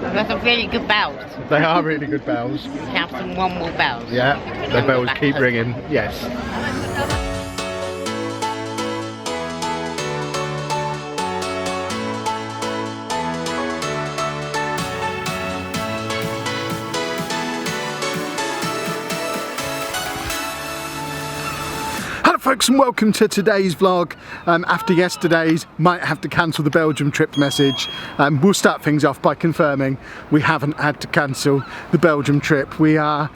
They're some really good bells. They are really good bells. We have some one more bells. Yeah, the bells keep ringing. Yes. Folks, and welcome to today's vlog. After yesterday's might have to cancel the Belgium trip message, we'll start things off by confirming we haven't had to cancel the Belgium trip. We're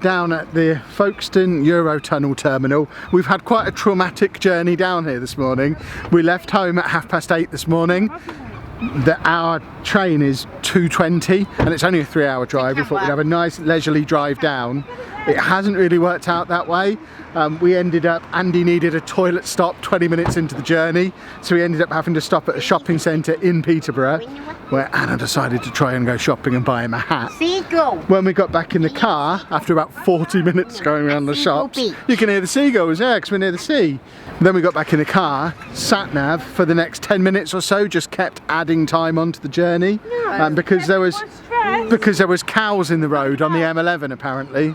down at the Folkestone EuroTunnel terminal. We've had quite a traumatic journey down here this morning. We left home at 8:30 this morning. Our train is 2:20 and it's only a 3-hour drive. We thought we'd have a nice leisurely drive down. It hasn't really worked out that way. We ended up, Andy needed a toilet stop 20 minutes into the journey, so we ended up having to stop at a shopping centre in Peterborough, where Anna decided to try and go shopping and buy him a hat. Seagull! When we got back in the car, after about 40 minutes going around the shops, you can hear the seagulls, yeah, because we're near the sea. Then we got back in the car, sat-nav for the next 10 minutes or so, just kept adding time onto the journey, because there was cows in the road on the M11 apparently.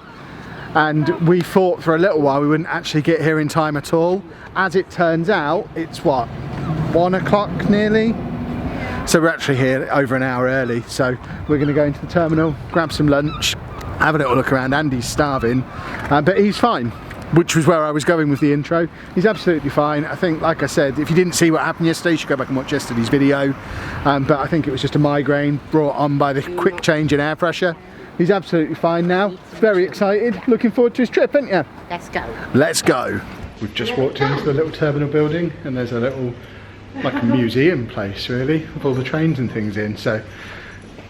And we thought for a little while we wouldn't actually get here in time at all. As it turns out, it's what, 1 o'clock nearly? So we're actually here over an hour early. So we're going to go into the terminal, grab some lunch, have a little look around. Andy's starving, but he's fine, which was where I was going with the intro. He's absolutely fine. I think, like I said, if you didn't see what happened yesterday, you should go back and watch yesterday's video. But I think it was just a migraine brought on by the quick change in air pressure. He's absolutely fine now. Very excited. Looking forward to his trip, aren't you? Let's go. Let's go. We've just walked into the little terminal building and there's a little, like a museum place really, with all the trains and things in. So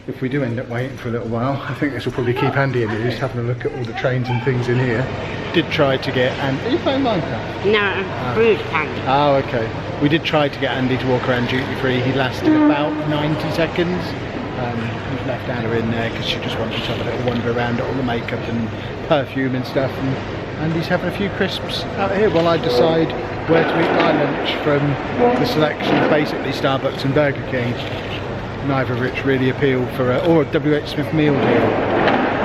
if we do end up waiting for a little while, I think this will probably keep Andy amused, having a look at all the trains and things in here. Did try to get Andy... Are you playing Minecraft? No, Bruges candy. Oh, okay. We did try to get Andy to walk around duty free. He lasted about 90 seconds. We've left Anna in there because she just wanted to have a little wander around at all the makeup and perfume and stuff, and Andy's having a few crisps out here while I decide where to eat my lunch from the selection of basically Starbucks and Burger King, neither of which really appeal for or a WH Smith meal deal.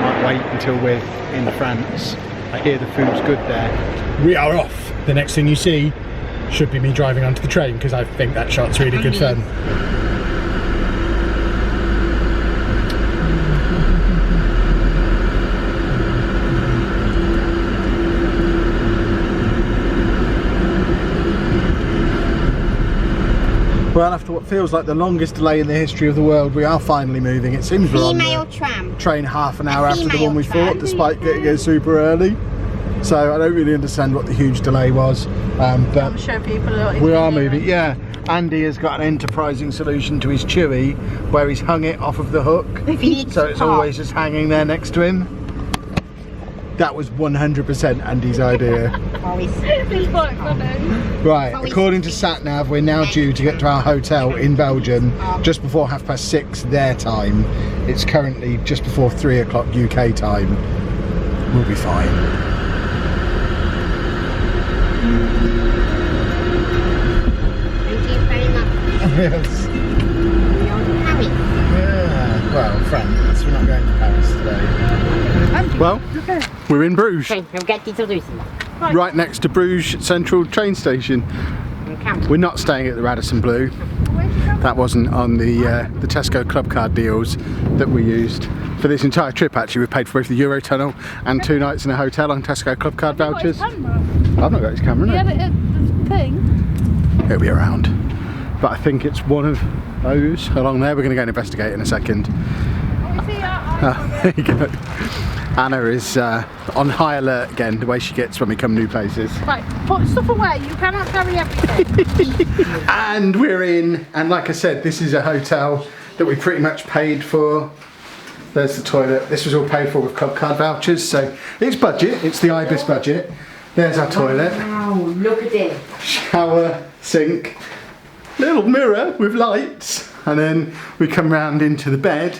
Might wait until we're in France. I hear the food's good there. We are off. The next thing you see should be me driving onto the train because I think that shot's really good fun. Well, after what feels like the longest delay in the history of the world, we are finally moving. It seems we're on the train half an hour after the one we thought, despite getting here super early. So I don't really understand what the huge delay was. But I'm sure people are we are moving, yeah. Andy has got an enterprising solution to his Chewy, where he's hung it off of the hook. So it's always just hanging there next to him. That was 100% Andy's idea. Right, according to SatNav, we're now due to get to our hotel in Belgium just before 6:30 their time. It's currently just before 3 o'clock UK time. We'll be fine. Thank you very much. Yes. Paris. Yeah, well, France. We're not going to Paris today. Well, we're in Bruges. Right next to Bruges Central train station. We're not staying at the Radisson Blu. That wasn't on the Tesco club card deals that we used for this entire trip. Actually, we've paid for both the EuroTunnel and 2 nights in a hotel on Tesco club card vouchers. I've not got his camera. No. Yeah, but the thing. It'll be around. But I think it's one of those along there. We're going to go and investigate in a second. There you go. Anna is on high alert again, the way she gets when we come new places. Right, put stuff away, you cannot carry everything. And we're in, and like I said, this is a hotel that we pretty much paid for. There's the toilet. This was all paid for with club card vouchers, so it's budget, it's the Ibis budget. There's our toilet. Wow, look at it. Shower, sink, little mirror with lights, and then we come round into the bed.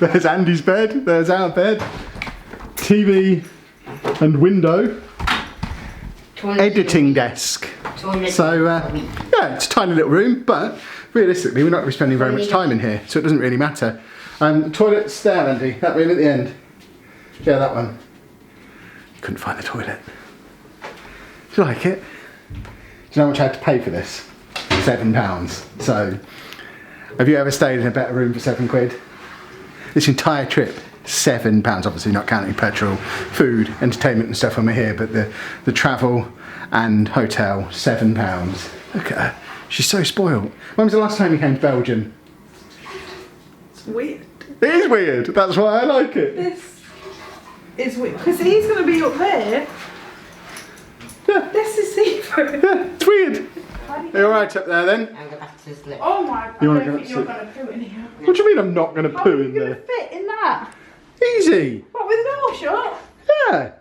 There's Andy's bed, there's our bed, TV and window, editing desk. So yeah, it's a tiny little room, but realistically, we're not going to be spending very much time in here, so it doesn't really matter. The toilet's there, Andy. That room at the end. Yeah, that one. You couldn't find the toilet. Do you like it? Do you know how much I had to pay for this? £7. So, have you ever stayed in a better room for £7? This entire trip, £7. Obviously not counting petrol, food, entertainment and stuff when we're here, but the travel and hotel, £7. Look at her. She's so spoiled. When was the last time you came to Belgium? It's weird. It is weird. That's why I like it. This is weird because he's going to be up there. Yeah. This is see-through. Yeah, it's weird. Are you alright up there then? I'm going back to sleep. Oh my God! You I wanna don't go think you're to going to poo in here. What do you mean I'm not going to How poo are you in going to there? fit in that? Easy. What, with the door shut? Yeah.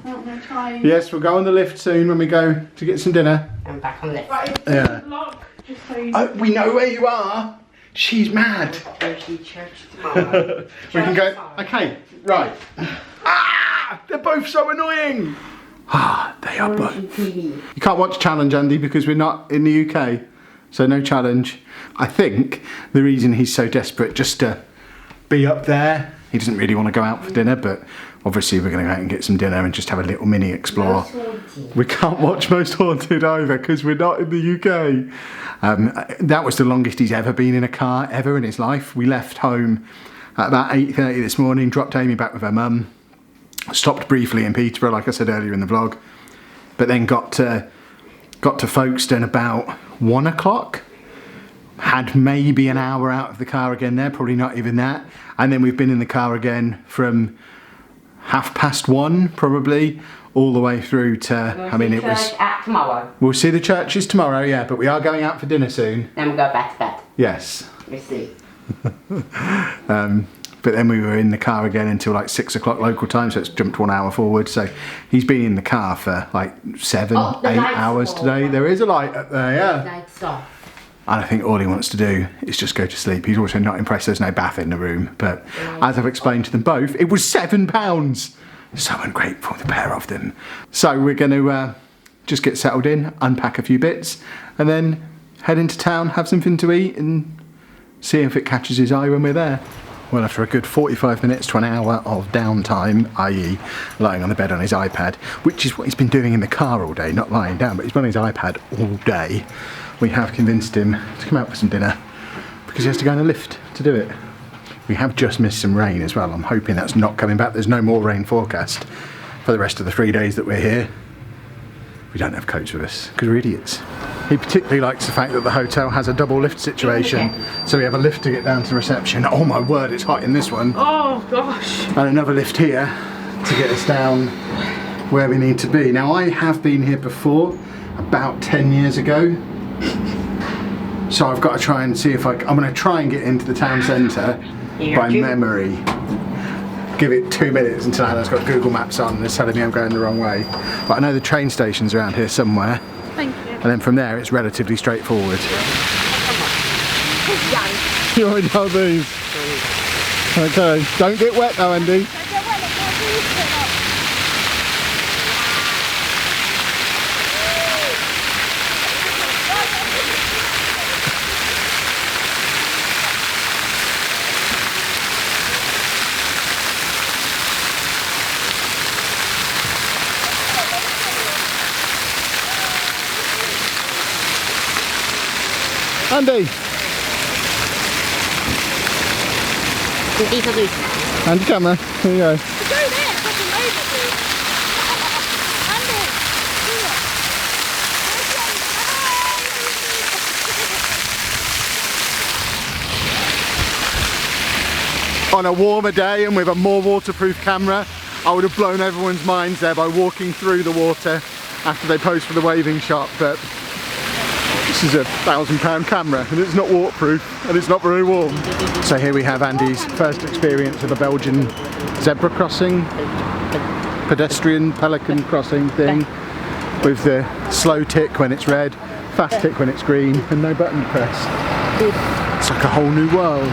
I'm going to try. Yes, we'll go on the lift soon when we go to get some dinner. I'm back on the lift. But it's Yeah. locked, just so you Oh, we know where you are. She's mad. Go to church tomorrow. We can go. Okay, right. Ah, they're both so annoying. Ah, they are both. TV. You can't watch Challenge, Andy, because we're not in the UK. So no challenge. I think the reason he's so desperate just to be up there, he doesn't really want to go out for dinner, but obviously we're going to go out and get some dinner and just have a little mini explore. We can't watch Most Haunted either because we're not in the UK. That was the longest he's ever been in a car, ever in his life. We left home at about 8:30 this morning, dropped Amy back with her mum, stopped briefly in Peterborough, like I said earlier in the vlog, but then got to Folkestone about 1 o'clock. Had maybe an hour out of the car again there, probably not even that. And then we've been in the car again from 1:30, probably, all the way through to, I mean, it was... At tomorrow. We'll see the churches tomorrow, yeah, but we are going out for dinner soon. Then we'll go back to bed. Yes. We'll see. But then we were in the car again until like 6 o'clock local time, so it's jumped 1 hour forward. So he's been in the car for like 7, 8 hours today. There is a light up there, yeah. Lights off. And I think all he wants to do is just go to sleep. He's also not impressed there's no bath in the room. But as I've explained to them both, it was £7. So ungrateful, the pair of them. So we're going to just get settled in, unpack a few bits, and then head into town, have something to eat, and see if it catches his eye when we're there. Well, after a good 45 minutes to an hour of downtime, i.e. lying on the bed on his iPad, which is what he's been doing in the car all day, not lying down, but he's been on his iPad all day, we have convinced him to come out for some dinner because he has to go in a lift to do it. We have just missed some rain as well. I'm hoping that's not coming back. There's no more rain forecast for the rest of the 3 days that we're here. We don't have coats with us because we're idiots. He particularly likes the fact that the hotel has a double lift situation. So we have a lift to get down to reception. Oh my word, it's hot in this one. Oh gosh. And another lift here to get us down where we need to be. Now I have been here before, about 10 years ago. So I've got to try and see if I'm going to try and get into the town centre by memory. Give it 2 minutes until Anna's got Google Maps on and it's telling me I'm going the wrong way. But I know the train station's around here somewhere. Thank you. And then from there it's relatively straightforward. You already know these. Okay, don't get wet though, Andy. Andy! Andy camera, here you go. On a warmer day and with a more waterproof camera, I would have blown everyone's minds there by walking through the water after they posed for the waving shot, but this is a £1,000 camera and it's not waterproof and it's not very warm. So here we have Andy's first experience of a Belgian zebra crossing, pedestrian pelican crossing thing, with the slow tick when it's red, fast tick when it's green, and no button pressed. It's like a whole new world.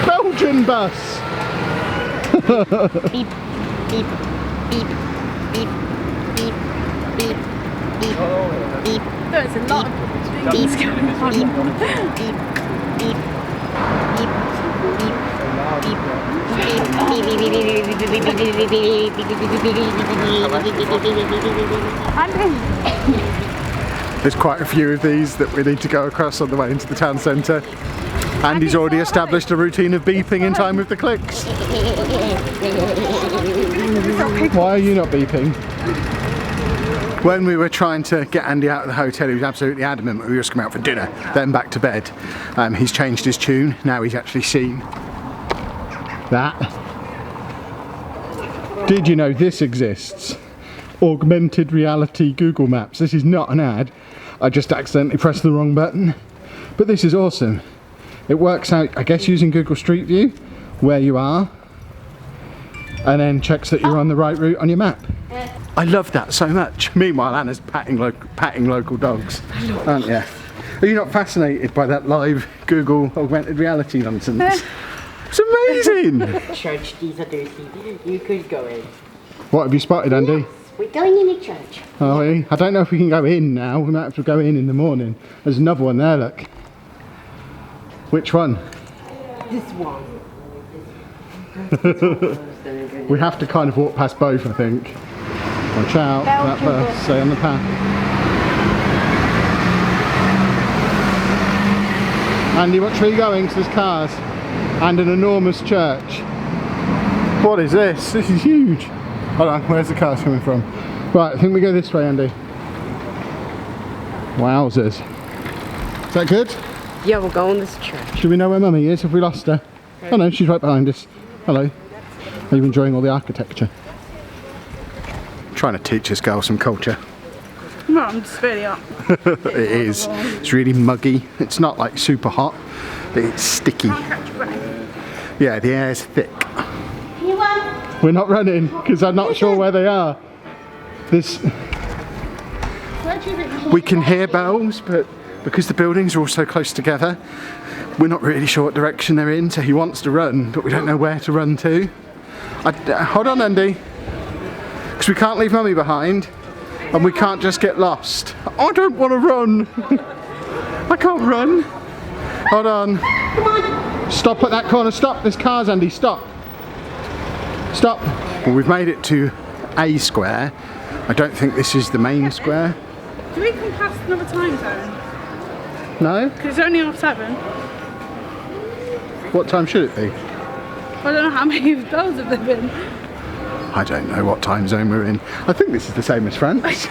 Belgian bus! Beep, beep, beep, beep, beep, beep. There's a lot of things going on. There's quite a few of these that we need to go across on the way into the town centre. Andy's already established a routine of beeping in time with the clicks. Why are you not beeping? When we were trying to get Andy out of the hotel, he was absolutely adamant that we were just coming out for dinner, then back to bed. He's changed his tune. Now he's actually seen that. Did you know this exists? Augmented reality Google Maps. This is not an ad. I just accidentally pressed the wrong button. But this is awesome. It works out, I guess, using Google Street View, where you are, and then checks that you're on the right route on your map. I love that so much. Meanwhile, Anna's patting local dogs, aren't you? Are you not fascinated by that live Google augmented reality nonsense? It's amazing! Church, these are dirty. You could go in. What have you spotted, Andy? Yes, we're going in a church. Are we? I don't know if we can go in now. We might have to go in the morning. There's another one there, look. Which one? This one. We have to kind of walk past both, I think. Watch out, that first, stay on the path. Andy, watch where you're going, because there's cars. And an enormous church. What is this? This is huge. Hold on, where's the cars coming from? Right, I think we go this way, Andy. Wowzers. Is that good? Yeah, we're going to this church. Do we know where Mummy is? Have we lost her? Oh no, she's right behind us. Hello. Are you enjoying all the architecture? Trying to teach this girl some culture. No, I'm just really up. It is. It's really muggy. It's not like super hot, but it's sticky. Yeah, the air's thick. We're not running because I'm not sure where they are. We can hear bells, but because the buildings are all so close together, we're not really sure what direction they're in, so he wants to run, but we don't know where to run to. Hold on, Andy. Because we can't leave Mummy behind, and we can't just get lost. I don't want to run. I can't run. Hold on. Come on. Stop at that corner. Stop. There's cars, Andy. Stop. Stop. Well, we've made it to A square. I don't think this is the main square. Do we come past another time zone? No? Because it's only 7:30. What time should it be? I don't know how many bells have there been. I don't know what time zone we're in. I think this is the same as France.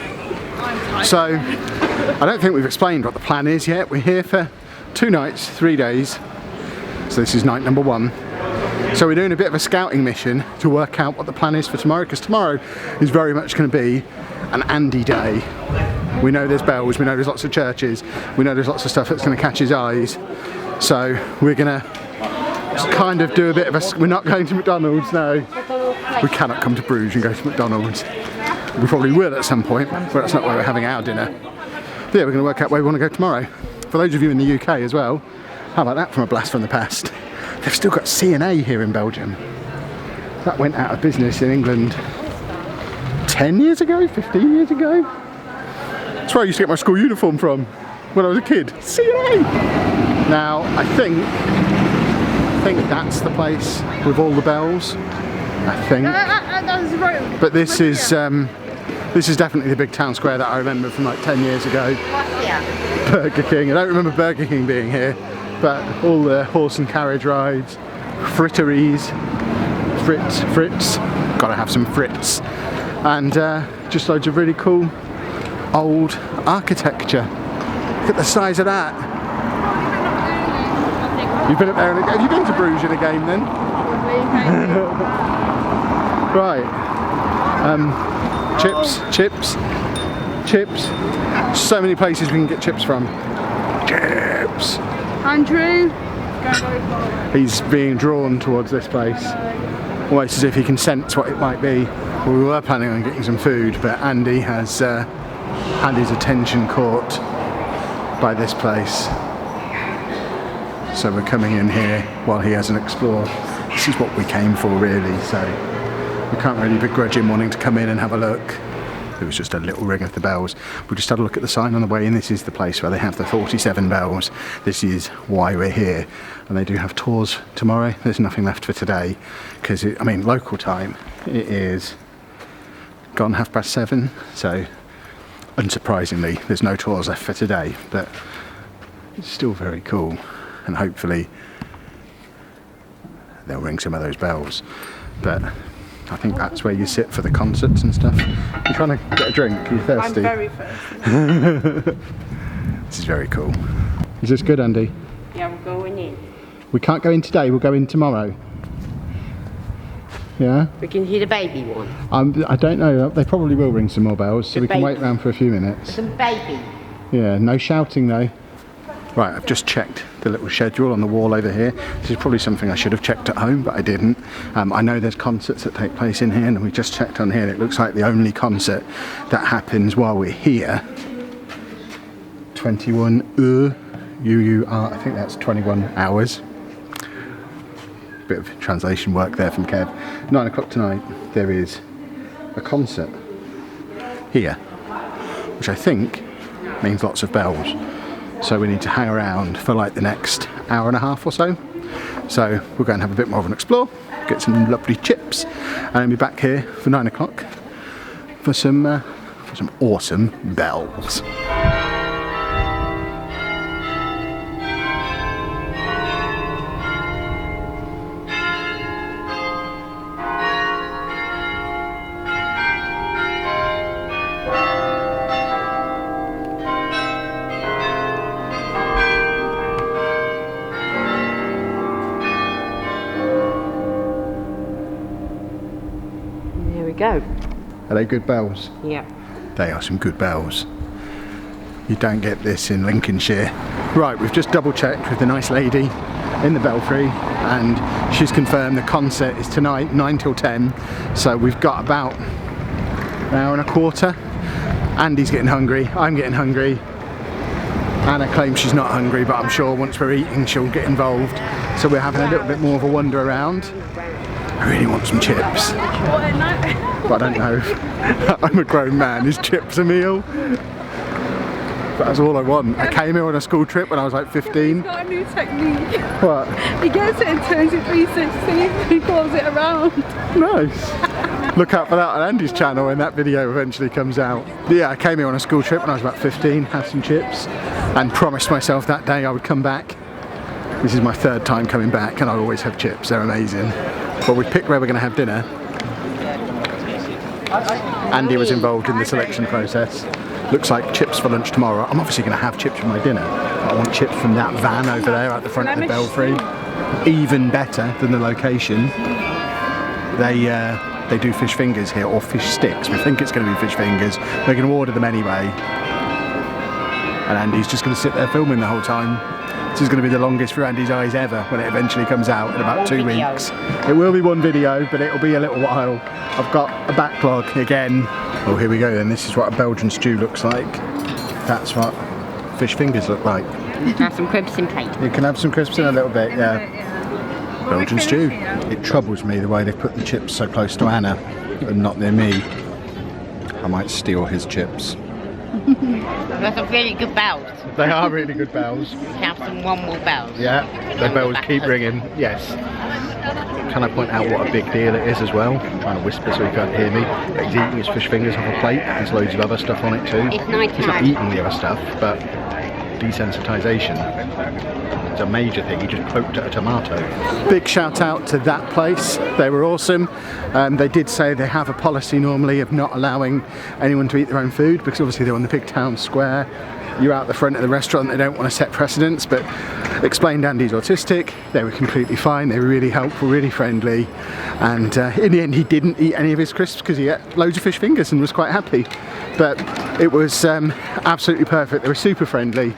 So, I don't think we've explained what the plan is yet. We're here for 2 nights, 3 days. So this is night number 1. So we're doing a bit of a scouting mission to work out what the plan is for tomorrow, because tomorrow is very much going to be an Andy day. We know there's bells, we know there's lots of churches, we know there's lots of stuff that's going to catch his eyes. So we're going to kind of do a bit of a... We're not going to McDonald's, no. We cannot come to Bruges and go to McDonald's. We probably will at some point, but that's not where we're having our dinner. But yeah, we're going to work out where we want to go tomorrow. For those of you in the UK as well, how about that from a blast from the past? They've still got C&A here in Belgium. That went out of business in England 10 years ago, 15 years ago. That's where I used to get my school uniform from when I was a kid. C&A! Now, I think that's the place with all the bells. I think. That's the road. But this is definitely the big town square that I remember from like 10 years ago. Burger King. I don't remember Burger King being here, but all the horse and carriage rides, fritteries, Fritz, gotta have some Fritz, and just loads of really cool old architecture. Look at the size of that. You've been up there, have you been to Bruges in a game then? Right. Chips. So many places we can get chips from. Chips. Andrew. He's being drawn towards this place. Almost as if he can sense what it might be. Well, we were planning on getting some food, but Andy has had his attention caught by this place. So we're coming in here while he hasn't explored. This is what we came for really, so we can't really begrudge him wanting to come in and have a look. It was just a little ring of the bells. We just had a look at the sign on the way in. This is the place where they have the 47 bells. This is why we're here. And they do have tours tomorrow. There's nothing left for today because, I mean, local time, it is gone 7:30. So, unsurprisingly, there's no tours left for today. But it's still very cool. And hopefully they'll ring some of those bells. But I think that's where you sit for the concerts and stuff. You're trying to get a drink? Are you thirsty? I'm very thirsty. This is very cool. Is this good, Andy? Yeah, we're going in. We can't go in today, we'll go in tomorrow. Yeah? We can hear the baby one. I don't know, they probably will ring some more bells, so The we can baby. wait around for a few minutes. Some baby. Yeah, no shouting though. Right, I've just checked the little schedule on the wall over here. This is probably something I should have checked at home, but I didn't. I know there's concerts that take place in here, and we just checked on here, and it looks like the only concert that happens while we're here. 21 UUR, I think that's 21 hours. Bit of translation work there from Kev. 9 o'clock tonight, there is a concert here, which I think means lots of bells. So we need to hang around for like the next hour and a half or so. So we'll go and have a bit more of an explore, get some lovely chips, and then be back here for 9 o'clock for some awesome bells. Go. Are they good bells? Yeah. They are some good bells. You don't get this in Lincolnshire. Right, we've just double checked with the nice lady in the Belfry, and she's confirmed the concert is tonight, 9 till 10. So we've got about an hour and a quarter. Andy's getting hungry, I'm getting hungry. Anna claims she's not hungry, but I'm sure once we're eating she'll get involved. So we're having a little bit more of a wander around. I really want some chips. But I don't know. I'm a grown man, is chips a meal? But that's all I want. I came here on a school trip when I was like 15. He's got a new technique. What? He gets it and turns it 360 and he pulls it around. Nice. Look out for that on Andy's channel when that video eventually comes out. But yeah, I came here on a school trip when I was about 15, had some chips, and promised myself that day I would come back. This is my third time coming back, and I always have chips, they're amazing. Well, we've picked where we're going to have dinner. Andy was involved in the selection process. Looks like chips for lunch tomorrow. I'm obviously going to have chips for my dinner. I want chips from that van over there at the front of the Belfry. Even better than the location. They do fish fingers here, or fish sticks. We think it's going to be fish fingers. We're going to order them anyway. And Andy's just going to sit there filming the whole time. This is going to be the longest for Andy's eyes ever when it eventually comes out in about 2 weeks. It will be one video, but it'll be a little while. I've got a backlog again. Oh, here we go then. This is what a Belgian stew looks like. That's what fish fingers look like. Have some crisps in plate. You can have some crisps in a little bit, yeah. Belgian stew. It troubles me the way they put the chips so close to Anna and not near me. I might steal his chips. They're some really good bells. They are really good bells. Have some one more bells. Yeah, the bells keep ringing. Yes. Can I point out what a big deal it is as well? I'm trying to whisper so he can't hear me. He's eating his fish fingers off a plate. There's loads of other stuff on it too. It's nice. He's not eating the other stuff, but desensitisation. It's a major thing. He just poked at a tomato. Big shout out to that place. They were awesome. They did say they have a policy normally of not allowing anyone to eat their own food because obviously they're on the big town square. You're out the front of the restaurant, they don't want to set precedents, but explained Andy's autistic. They were completely fine, they were really helpful, really friendly, and in the end he didn't eat any of his crisps because he ate loads of fish fingers and was quite happy. But it was absolutely perfect. They were super friendly,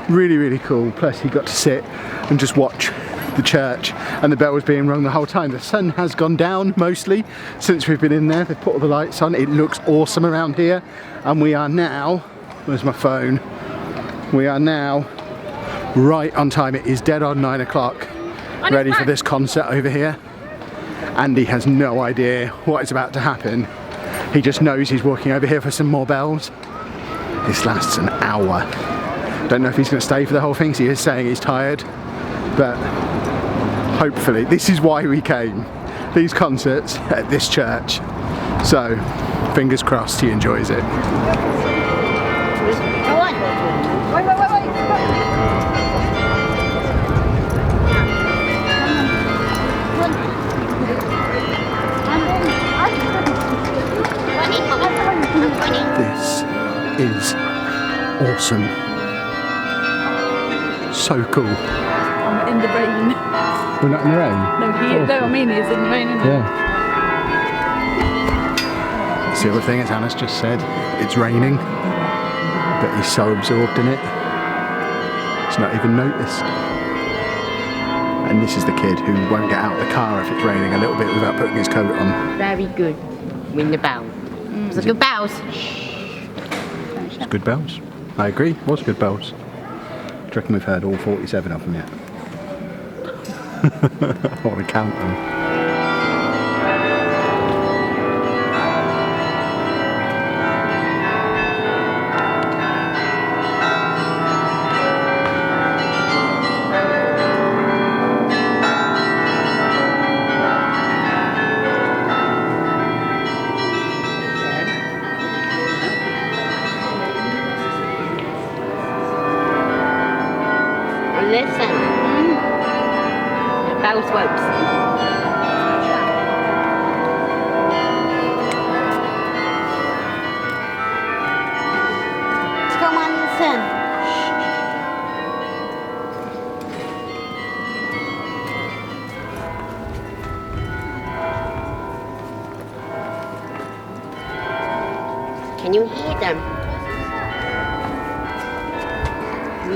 really, really cool. Plus he got to sit and just watch the church, and the bell was being rung the whole time. The sun has gone down mostly since we've been in there. They've put all the lights on. It looks awesome around here, and we are now, where's my phone? We are now right on time. It is dead on 9 o'clock, ready for this concert over here. Andy has no idea what is about to happen. He just knows he's walking over here for some more bells. This lasts an hour. Don't know if he's going to stay for the whole thing, because he is saying he's tired. But hopefully, this is why we came. These concerts at this church. So, fingers crossed he enjoys it. Go on. Wait. This is awesome. So cool. I'm in the rain. We're not in the rain? No, I mean he's in the rain, isn't Yeah. See, the thing, as Anna's just said, it's raining, but he's so absorbed in it, he's not even noticed. And this is the kid who won't get out of the car if it's raining a little bit without putting his coat on. Very good. Ring the bell. It's a good bells. It's good bells. I agree, it was good bells. Do you reckon we've heard all 47 of them yet? I want to count them. Listen. The bells works. Come on, listen. Can you hear them?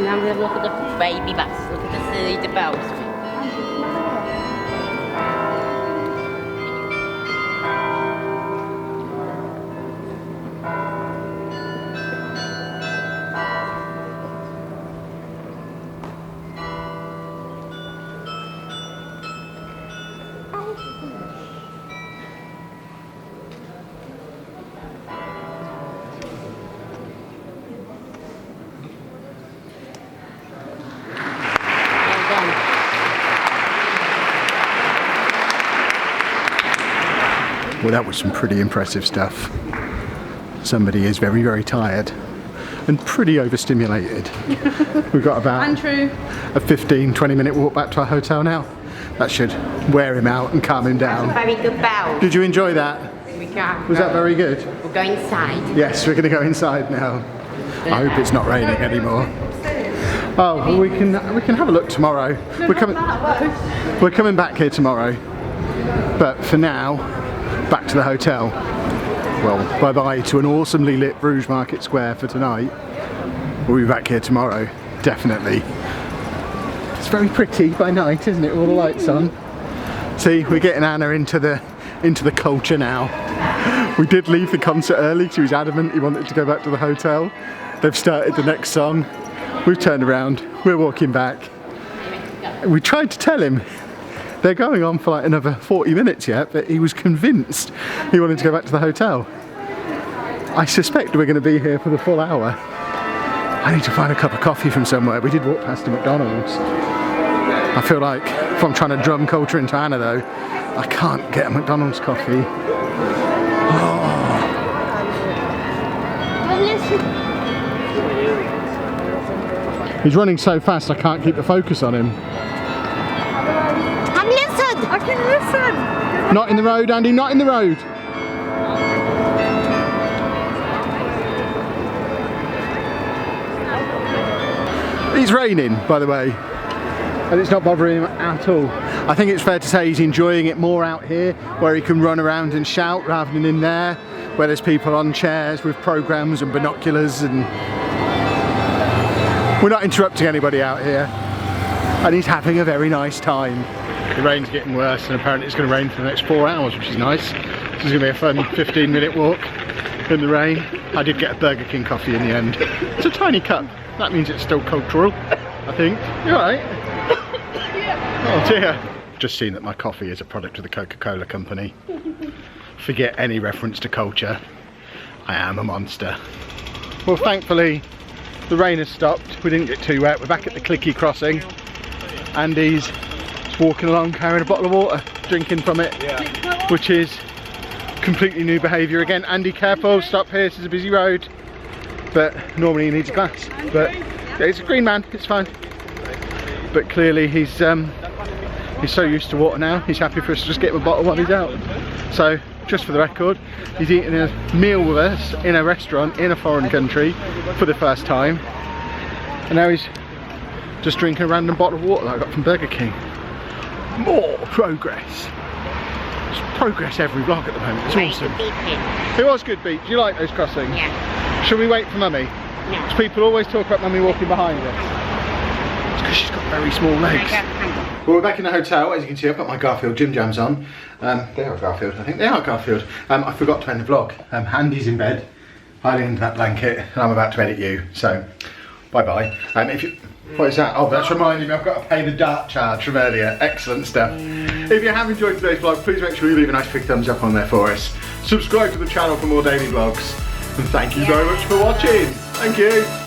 Now we have a look at the baby bats. Look at the bells. Well, that was some pretty impressive stuff. Somebody is very, very tired and pretty overstimulated. We've got about a 15-20 minute walk back to our hotel now. That should wear him out and calm him down. Very good bells. Did you enjoy that? We can. Was that very good? We'll go inside. Yes, we're going to go inside now. I hope it's not raining anymore. Oh, well, we can have a look tomorrow. We're coming back here tomorrow. But for now, back to the hotel. Well, bye-bye to an awesomely lit Bruges Market Square for tonight. We'll be back here tomorrow, definitely. It's very pretty by night, isn't it? All the lights on. See, we're getting Anna into the culture now. We did leave the concert early because he was adamant he wanted to go back to the hotel. They've started the next song. We've turned around. We're walking back. We tried to tell him they're going on for like another 40 minutes yet, but he was convinced he wanted to go back to the hotel. I suspect we're going to be here for the full hour. I need to find a cup of coffee from somewhere. We did walk past a McDonald's. I feel like if I'm trying to drum culture into Anna though, I can't get a McDonald's coffee. Oh. He's running so fast I can't keep the focus on him. I can listen. Not in the road, Andy, not in the road. It's raining, by the way, and it's not bothering him at all. I think it's fair to say he's enjoying it more out here, where he can run around and shout rather than in there, where there's people on chairs with programs and binoculars, and we're not interrupting anybody out here. And he's having a very nice time. The rain's getting worse, and apparently it's going to rain for the next 4 hours, which is nice. This is going to be a fun 15-minute walk in the rain. I did get a Burger King coffee in the end. It's a tiny cup. That means it's still cultural, I think. You alright? Oh dear. Just seen that my coffee is a product of the Coca-Cola company. forget any reference to culture. I am a monster. Well, thankfully the rain has stopped. We didn't get too wet. We're back at the clicky crossing. Andy's walking along carrying a bottle of water, drinking from it, which is completely new behaviour again. Andy, careful, stop here, this is a busy road. But normally he needs a glass. But yeah, he's a green man, it's fine. But clearly he's so used to water now, he's happy for us to just get him a bottle while he's out. So, just for the record, he's eating a meal with us in a restaurant in a foreign country for the first time. And now he's just drinking a random bottle of water that I got from Burger King. More progress. There's progress every vlog at the moment, it's awesome. It was good, Beat. Do you like those crossings? Yeah. Should we wait for Mummy? No. Because people always talk about Mummy walking behind us. It's because she's got very small legs. Well, we're back in the hotel. As you can see, I've got my Garfield Gym Jams on. They are Garfield, I think they are Garfield. I forgot to end the vlog. Andy's in bed, hiding into that blanket, and I'm about to edit you, so bye-bye. What is that? Oh, that's reminding me I've got to pay the dart charge from earlier. Excellent stuff. If you have enjoyed today's vlog, please make sure you leave a nice big thumbs up on there for us. Subscribe to the channel for more daily vlogs. And thank you very much for watching. Thank you.